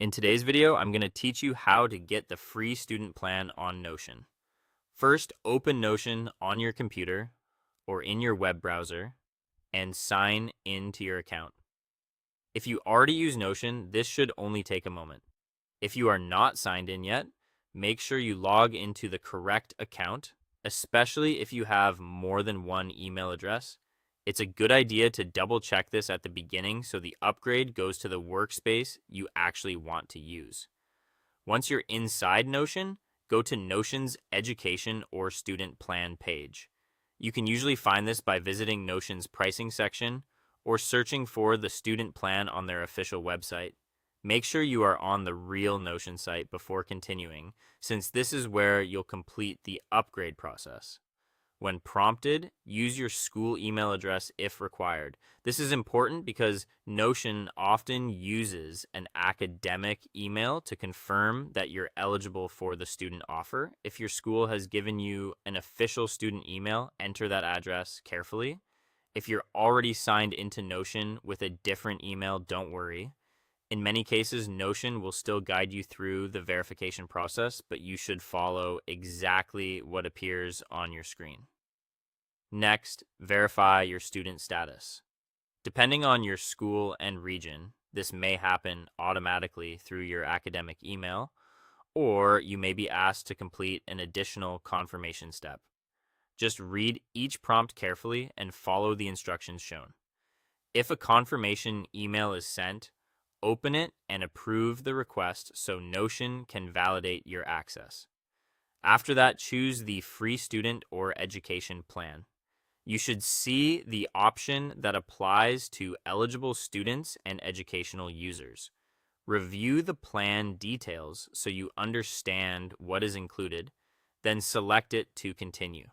In today's video, I'm going to teach you how to get the free student plan on Notion. First, open Notion on your computer or in your web browser and sign into your account. If you already use Notion, this should only take a moment. If you are not signed in yet, make sure you log into the correct account, especially if you have more than one email address. It's a good idea to double check this at the beginning so the upgrade goes to the workspace you actually want to use. Once you're inside Notion, go to Notion's Education or Student Plan page. You can usually find this by visiting Notion's pricing section or searching for the student plan on their official website. Make sure you are on the real Notion site before continuing, since this is where you'll complete the upgrade process. When prompted, use your school email address if required. This is important because Notion often uses an academic email to confirm that you're eligible for the student offer. If your school has given you an official student email, enter that address carefully. If you're already signed into Notion with a different email, don't worry. In many cases, Notion will still guide you through the verification process, but you should follow exactly what appears on your screen. Next, verify your student status. Depending on your school and region, this may happen automatically through your academic email, or you may be asked to complete an additional confirmation step. Just read each prompt carefully and follow the instructions shown. If a confirmation email is sent, open it and approve the request so Notion can validate your access. After that, choose the free student or education plan. You should see the option that applies to eligible students and educational users. Review the plan details so you understand what is included, then select it to continue.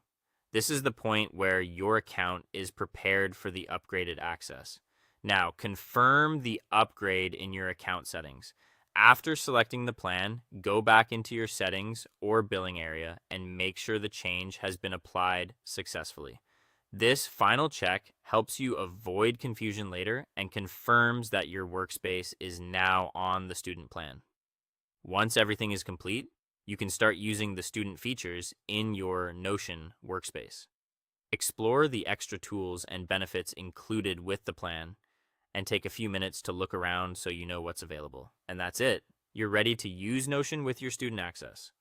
This is the point where your account is prepared for the upgraded access. Now, confirm the upgrade in your account settings. After selecting the plan, go back into your settings or billing area and make sure the change has been applied successfully. This final check helps you avoid confusion later and confirms that your workspace is now on the student plan. Once everything is complete, you can start using the student features in your Notion workspace. Explore the extra tools and benefits included with the plan and take a few minutes to look around so you know what's available. And that's it. You're ready to use Notion with your student access.